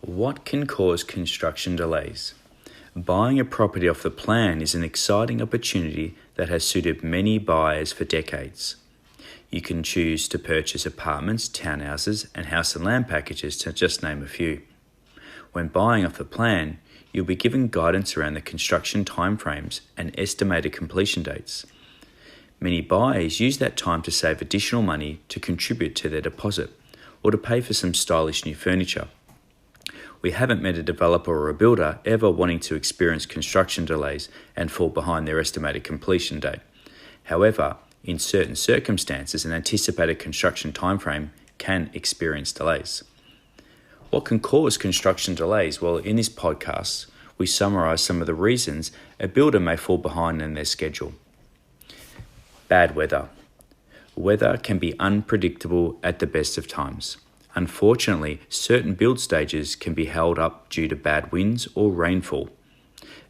What can cause construction delays? Buying a property off the plan is an exciting opportunity that has suited many buyers for decades. You can choose to purchase apartments, townhouses, and house and land packages, to just name a few. When buying off the plan, you'll be given guidance around the construction timeframes and estimated completion dates. Many buyers use that time to save additional money to contribute to their deposit or to pay for some stylish new furniture. We haven't met a developer or a builder ever wanting to experience construction delays and fall behind their estimated completion date. However, in certain circumstances, an anticipated construction timeframe can experience delays. What can cause construction delays? Well, in this podcast, we summarise some of the reasons a builder may fall behind in their schedule. Bad weather. Weather can be unpredictable at the best of times. Unfortunately, certain build stages can be held up due to bad winds or rainfall.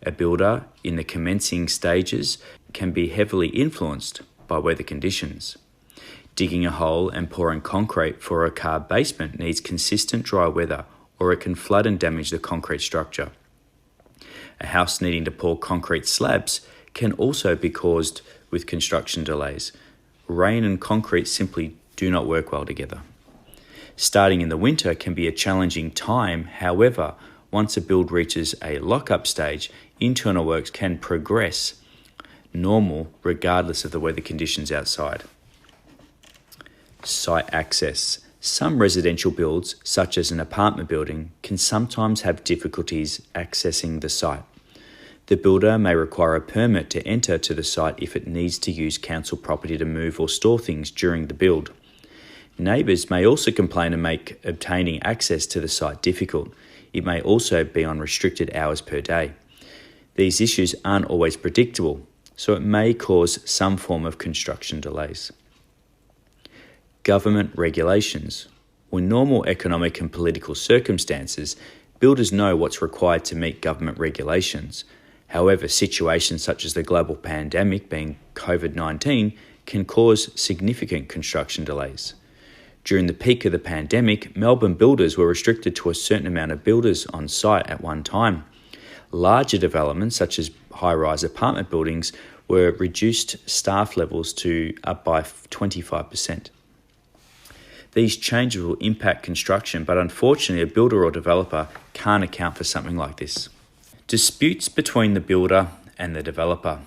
A builder in the commencing stages can be heavily influenced by weather conditions. Digging a hole and pouring concrete for a car basement needs consistent dry weather, or it can flood and damage the concrete structure. A house needing to pour concrete slabs can also be caused with construction delays. Rain and concrete simply do not work well together. Starting in the winter can be a challenging time. However, once a build reaches a lock-up stage, internal works can progress normal regardless of the weather conditions outside. Site access. Some residential builds, such as an apartment building, can sometimes have difficulties accessing the site. The builder may require a permit to enter to the site if it needs to use council property to move or store things during the build. Neighbours may also complain and make obtaining access to the site difficult. It may also be on restricted hours per day. These issues aren't always predictable, so it may cause some form of construction delays. Government regulations. In normal economic and political circumstances, builders know what's required to meet government regulations. However, situations such as the global pandemic, being COVID-19, can cause significant construction delays. During the peak of the pandemic, Melbourne builders were restricted to a certain amount of builders on site at one time. Larger developments, such as high-rise apartment buildings, were reduced staff levels to up by 25%. These changes will impact construction, but unfortunately a builder or developer can't account for something like this. Disputes between the builder and the developer.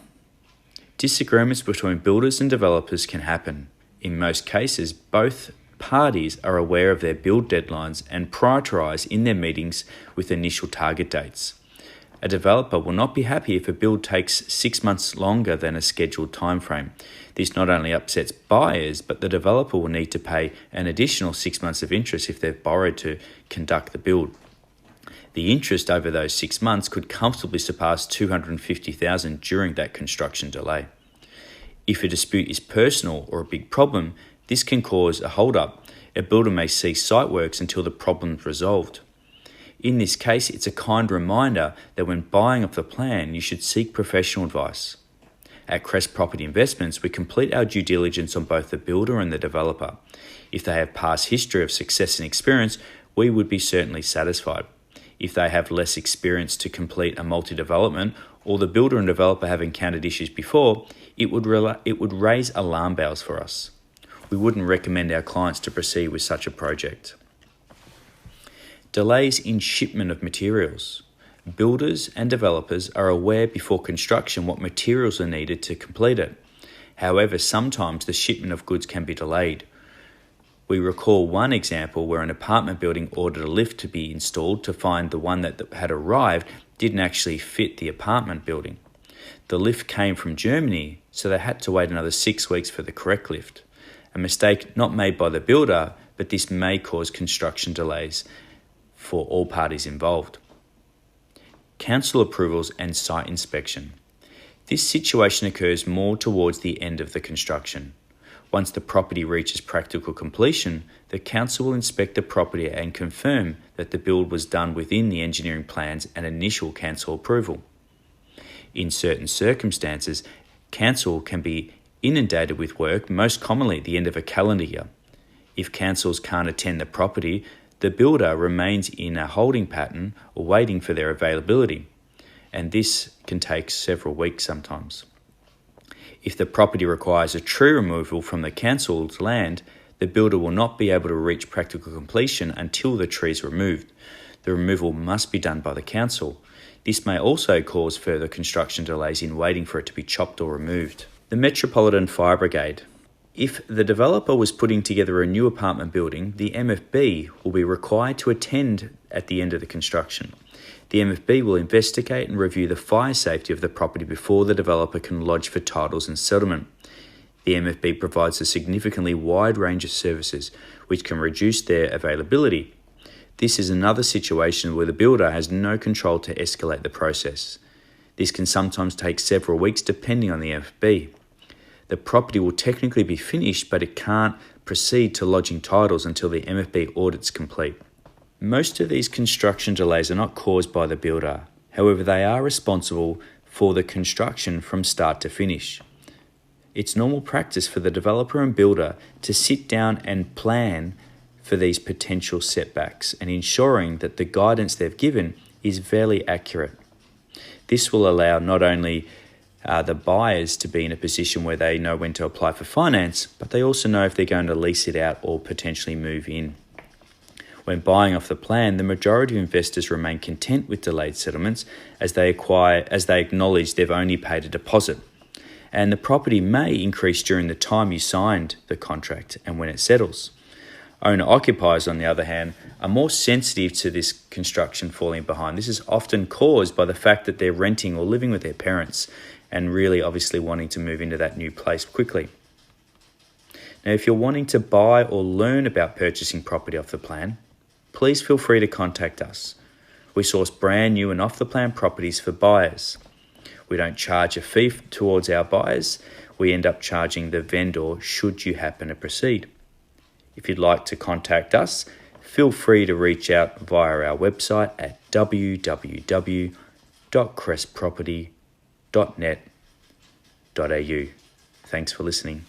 Disagreements between builders and developers can happen. In most cases, both parties are aware of their build deadlines and prioritise in their meetings with initial target dates. A developer will not be happy if a build takes 6 months longer than a scheduled timeframe. This not only upsets buyers, but the developer will need to pay an additional 6 months of interest if they've borrowed to conduct the build. The interest over those 6 months could comfortably surpass $250,000 during that construction delay. If a dispute is personal or a big problem, this can cause a hold-up. A builder may cease site works until the problem's resolved. In this case, it's a kind reminder that when buying off the plan, you should seek professional advice. At Crest Property Investments, we complete our due diligence on both the builder and the developer. If they have past history of success and experience, we would be certainly satisfied. If they have less experience to complete a multi-development, or the builder and developer have encountered issues before, it would raise alarm bells for us. We wouldn't recommend our clients to proceed with such a project. Delays in shipment of materials. Builders and developers are aware before construction what materials are needed to complete it. However, sometimes the shipment of goods can be delayed. We recall one example where an apartment building ordered a lift to be installed to find the one that had arrived didn't actually fit the apartment building. The lift came from Germany, so they had to wait another 6 weeks for the correct lift. A mistake not made by the builder, but this may cause construction delays for all parties involved. Council approvals and site inspection. This situation occurs more towards the end of the construction. Once the property reaches practical completion, the council will inspect the property and confirm that the build was done within the engineering plans and initial council approval. In certain circumstances, council can be inundated with work, most commonly at the end of a calendar year. If councils can't attend the property, the builder remains in a holding pattern or waiting for their availability, and this can take several weeks sometimes. If the property requires a tree removal from the council's land, the builder will not be able to reach practical completion until the tree is removed. The removal must be done by the council. This may also cause further construction delays in waiting for it to be chopped or removed. The Metropolitan Fire Brigade. If the developer was putting together a new apartment building, the MFB will be required to attend at the end of the construction. The MFB will investigate and review the fire safety of the property before the developer can lodge for titles and settlement. The MFB provides a significantly wide range of services which can reduce their availability. This is another situation where the builder has no control to escalate the process. This can sometimes take several weeks depending on the MFB. The property will technically be finished, but it can't proceed to lodging titles until the MFB audit's complete. Most of these construction delays are not caused by the builder. However, they are responsible for the construction from start to finish. It's normal practice for the developer and builder to sit down and plan for these potential setbacks and ensuring that the guidance they've given is fairly accurate. This will allow not only the buyers to be in a position where they know when to apply for finance, but they also know if they're going to lease it out or potentially move in. When buying off the plan, the majority of investors remain content with delayed settlements as they acknowledge they've only paid a deposit. And the property may increase during the time you signed the contract and when it settles. Owner-occupiers, on the other hand, are more sensitive to this construction falling behind. This is often caused by the fact that they're renting or living with their parents and really obviously wanting to move into that new place quickly. Now, if you're wanting to buy or learn about purchasing property off the plan, please feel free to contact us. We source brand new and off-the-plan properties for buyers. We don't charge a fee towards our buyers. We end up charging the vendor should you happen to proceed. If you'd like to contact us, feel free to reach out via our website at www.crestproperty.net.au. Thanks for listening.